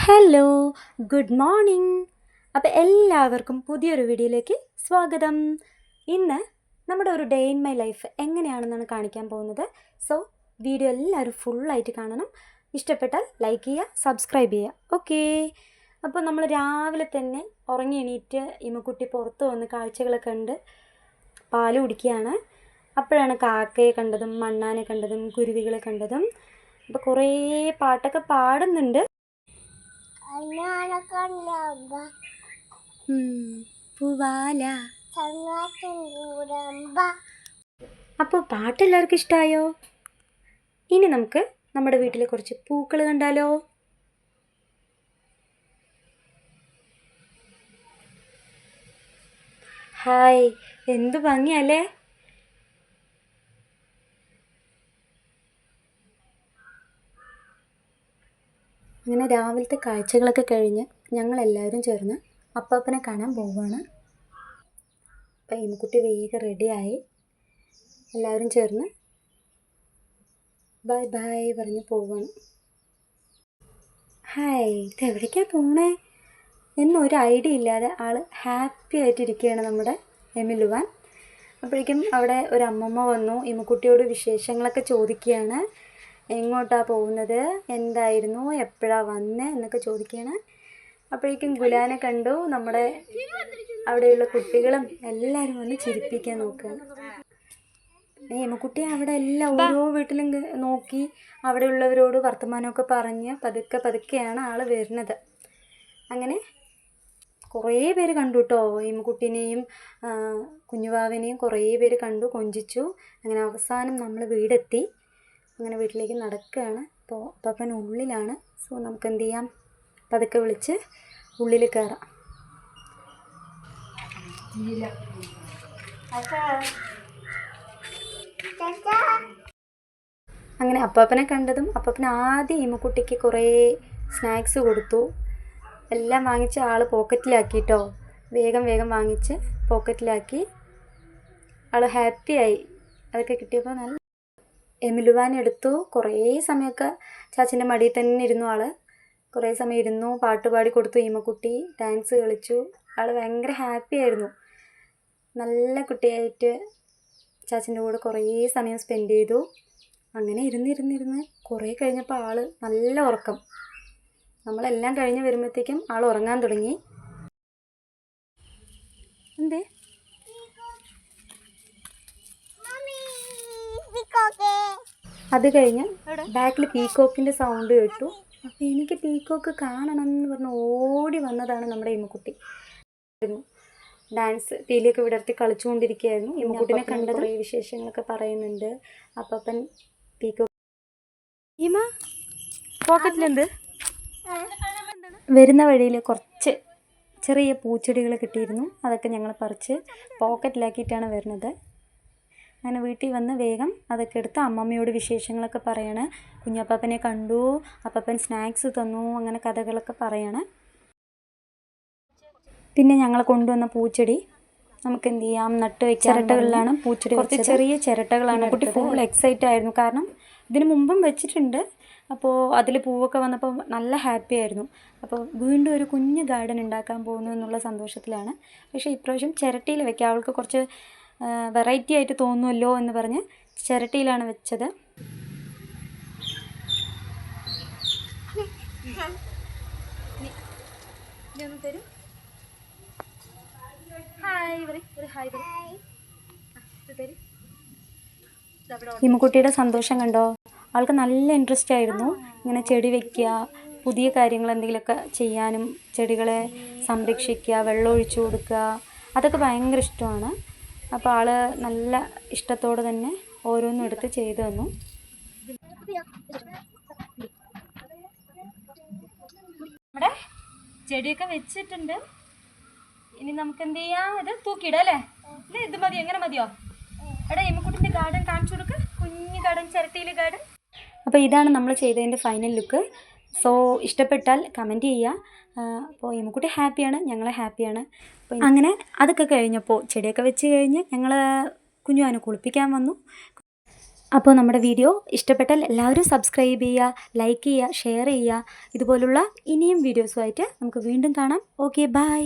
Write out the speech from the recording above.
Hello, good morning. അപ്പോൾ എല്ലാവർക്കും പുതിയൊരു വീഡിയോയിലേക്ക് സ്വാഗതം. ഇന്ന് നമ്മുടെ ഒരു ഡേ ഇൻ മൈ ലൈഫ് എങ്ങനെയാണെന്നാണ് കാണിക്കാൻ പോകുന്നത്. സോ വീഡിയോ എല്ലാവരും ഫുള്ളായിട്ട് കാണണം. ഇഷ്ടപ്പെട്ടാൽ ലൈക്ക് ചെയ്യുക, സബ്സ്ക്രൈബ് ചെയ്യുക. ഓക്കേ. അപ്പോൾ നമ്മൾ രാവിലെ തന്നെ ഉറങ്ങി എണീറ്റ് ഇമ്മക്കുട്ടി പുറത്ത് വന്ന് കാഴ്ചകളൊക്കെ കണ്ട് പാല് കുടിക്കുകയാണ്. അപ്പോഴാണ് കാക്കയെ കണ്ടതും മണ്ണാനെ കണ്ടതും കുരുവികളെ കണ്ടതും. അപ്പോൾ കുറേ പാട്ടൊക്കെ പാടുന്നുണ്ട്. പൂവാല. അപ്പോൾ പാട്ട് എല്ലാവർക്കും ഇഷ്ടമായോ? ഇനി നമുക്ക് നമ്മുടെ വീട്ടിലെ കുറച്ച് പൂക്കൾ കണ്ടാലോ? ഹായ്, എന്ത് ഭംഗിയല്ലേ? അങ്ങനെ രാവിലത്തെ കാഴ്ചകളൊക്കെ കഴിഞ്ഞ് ഞങ്ങളെല്ലാവരും ചേർന്ന് അപ്പാപ്പനെ കാണാൻ പോവുകയാണ്. അപ്പം ഇമ്മക്കുട്ടി വേഗം റെഡിയായി. എല്ലാവരും ചേർന്ന് ബൈ ബൈ പറഞ്ഞ് പോവുകയാണ്. ഹായ്, ഇതെവിടേക്കാണ് പോണേ എന്നൊരു ഐഡിയ ഇല്ലാതെ ആൾ ഹാപ്പി ആയിട്ടിരിക്കുകയാണ് നമ്മുടെ എമിലുവാൻ. അപ്പോഴേക്കും അവിടെ ഒരു അമ്മമ്മ വന്നു. ഇമ്മക്കുട്ടിയോട് വിശേഷങ്ങളൊക്കെ ചോദിക്കുകയാണ്. എങ്ങോട്ടാണ് പോകുന്നത്, എന്തായിരുന്നു, എപ്പോഴാണ് വന്നത് എന്നൊക്കെ ചോദിക്കുകയാണ്. അപ്പോഴേക്കും ഗുലാനെ കണ്ടു. നമ്മുടെ അവിടെയുള്ള കുട്ടികളും എല്ലാവരും വന്ന് ചിരിപ്പിക്കാൻ നോക്കുകയാണ്. എമ്മക്കുട്ടി അവിടെ എല്ലാം ഓരോ വീട്ടിലും നോക്കി അവിടെയുള്ളവരോട് വർത്തമാനമൊക്കെ പറഞ്ഞ് പതുക്കെയാണ് ആൾ വരുന്നത്. അങ്ങനെ കുറേ പേര് കണ്ടു കേട്ടോ. എമ്മക്കുട്ടീനെയും കുഞ്ഞുവാവിനെയും കുറേ പേര് കണ്ടു, കൊഞ്ചിച്ചു. അങ്ങനെ അവസാനം നമ്മൾ വീടെത്തി. അങ്ങനെ വീട്ടിലേക്ക് നടക്കുകയാണ്. അപ്പോൾ അപ്പാപ്പൻ ഉള്ളിലാണ്. സോ നമുക്ക് എന്ത് ചെയ്യാം, പതുക്കെ വിളിച്ച് ഉള്ളിൽ കയറാം. അങ്ങനെ അപ്പാപ്പനെ കണ്ടതും അപ്പാപ്പൻ ആദ്യം ഇമ്മക്കുട്ടിക്ക് കുറേ സ്നാക്സ് കൊടുത്തു. എല്ലാം വാങ്ങിച്ച് ആൾ പോക്കറ്റിലാക്കിട്ടോ. വേഗം വാങ്ങിച്ച് പോക്കറ്റിലാക്കി. ആൾ ഹാപ്പിയായി. അതൊക്കെ കിട്ടിയപ്പോൾ നല്ല എമിലുവാൻ എടുത്തു. കുറേ സമയമൊക്കെ ചാച്ചൻ്റെ മടിയിൽ തന്നെ ഇരുന്നു. ആൾ കുറേ സമയം ഇരുന്നു, പാട്ട് പാടി കൊടുത്തു. ഇമ്മക്കുട്ടി ഡാൻസ് കളിച്ചു. ആൾ ഭയങ്കര ഹാപ്പി ആയിരുന്നു. നല്ല കുട്ടിയായിട്ട് ചാച്ചൻ്റെ കൂടെ കുറേ സമയം സ്പെൻഡ് ചെയ്തു. അങ്ങനെ ഇരുന്ന് കുറേ കഴിഞ്ഞപ്പോൾ ആൾ നല്ല ഉറക്കം. നമ്മളെല്ലാം കഴിഞ്ഞ് വരുമ്പോഴത്തേക്കും ആൾ ഉറങ്ങാൻ തുടങ്ങി. എന്തേ അത് കഴിഞ്ഞ് ബാക്കിൽ പീക്കോക്കിൻ്റെ സൗണ്ട് കേട്ടു. അപ്പോൾ എനിക്ക് പീക്കോക്ക് കാണണം എന്ന് പറഞ്ഞ് ഓടി വന്നതാണ് നമ്മുടെ ഇമ്മക്കുട്ടി. ഡാൻസ് പീലിയൊക്കെ വിടർത്തി കളിച്ചുകൊണ്ടിരിക്കുകയായിരുന്നു. ഇമ്മക്കുട്ടിനെ കണ്ട കുറേ വിശേഷങ്ങളൊക്കെ പറയുന്നുണ്ട്. അപ്പൻ പീക്കോക്ക് ഇമ പോക്കറ്റിലെന്ത് വരുന്ന വഴിയിൽ കുറച്ച് ചെറിയ പൂച്ചെടികൾ കിട്ടിയിരുന്നു. അതൊക്കെ ഞങ്ങൾ പറിച്ച് പോക്കറ്റിലാക്കിയിട്ടാണ് വരുന്നത്. അങ്ങനെ വീട്ടിൽ വന്ന് വേഗം അതൊക്കെ എടുത്ത് അമ്മമ്മയോട് വിശേഷങ്ങളൊക്കെ പറയാണ്. കുഞ്ഞപ്പാപ്പനെ കണ്ടു, അപ്പൻ സ്നാക്സ് തന്നു, അങ്ങനെ കഥകളൊക്കെ പറയാണ്. പിന്നെ ഞങ്ങൾ കൊണ്ടുവന്ന പൂച്ചെടി നമുക്ക് എന്ത് ചെയ്യാം, നട്ട് വെക്കാം. ചിരട്ടകളിലാണ് പൂച്ചെടി, കുറച്ച് ചെറിയ ചിരട്ടകളാണ്. കുട്ടി ഫുൾ എക്സൈറ്റ് ആയിരുന്നു. കാരണം ഇതിന് മുമ്പും വെച്ചിട്ടുണ്ട്. അപ്പോൾ അതിൽ പൂവൊക്കെ വന്നപ്പോൾ നല്ല ഹാപ്പി ആയിരുന്നു. അപ്പോൾ വീണ്ടും ഒരു കുഞ്ഞ് ഗാർഡൻ ഉണ്ടാക്കാൻ പോകുന്നു എന്നുള്ള സന്തോഷത്തിലാണ്. പക്ഷേ ഇപ്രാവശ്യം ചിരട്ടയിൽ വെക്കാം, അവൾക്ക് കുറച്ച് വെറൈറ്റി ആയിട്ട് തോന്നുമല്ലോ എന്ന് പറഞ്ഞ് ചിരട്ടയിലാണ് വെച്ചത്. ഇമ്മക്കുട്ടിയുടെ സന്തോഷം കണ്ടോ? ആൾക്ക് നല്ല ഇൻട്രസ്റ്റ് ആയിരുന്നു ഇങ്ങനെ ചെടി വയ്ക്കുക, പുതിയ കാര്യങ്ങൾ എന്തെങ്കിലുമൊക്കെ ചെയ്യാനും, ചെടികളെ സംരക്ഷിക്കുക, വെള്ളം ഒഴിച്ചു കൊടുക്കുക, അതൊക്കെ ഭയങ്കര ഇഷ്ടമാണ്. അപ്പോൾ ആൾ നല്ല ഇഷ്ടത്തോടെ തന്നെ ഓരോന്നും എടുത്ത് ചെയ്തു തന്നു. നമ്മുടെ ചെടിയൊക്കെ വെച്ചിട്ടുണ്ട്. ഇനി നമുക്ക് എന്ത് ചെയ്യാം, ഇത് തൂക്കിയിടാം അല്ലേ? ഇത് മതിയോ? എങ്ങനെ മതിയോ? എടാ ഇമ്മക്കുട്ടിൻ്റെ ഗാർഡൻ കാണിച്ചു കൊടുക്ക്, കുഞ്ഞ് ഗാർഡൻ, ചിരട്ടയിലെ ഗാർഡൻ. അപ്പോൾ ഇതാണ് നമ്മൾ ചെയ്തതിൻ്റെ ഫൈനൽ ലുക്ക്. സോ ഇഷ്ടപ്പെട്ടാൽ കമൻറ്റ് ചെയ്യുക. അപ്പോൾ ഇമ്മക്കുട്ടി ഹാപ്പിയാണ്, ഞങ്ങൾ ഹാപ്പിയാണ്. അപ്പോൾ അങ്ങനെ അതൊക്കെ കഴിഞ്ഞപ്പോൾ ചെടിയൊക്കെ വെച്ച് കഴിഞ്ഞ് ഞങ്ങൾ കുഞ്ഞുവാനെ കുളിപ്പിക്കാൻ വന്നു. അപ്പോൾ നമ്മുടെ വീഡിയോ ഇഷ്ടപ്പെട്ടാൽ എല്ലാവരും സബ്സ്ക്രൈബ് ചെയ്യുക, ലൈക്ക് ചെയ്യുക, ഷെയർ ചെയ്യുക. ഇതുപോലുള്ള ഇനിയും വീഡിയോസുമായിട്ട് നമുക്ക് വീണ്ടും കാണാം. Okay, by.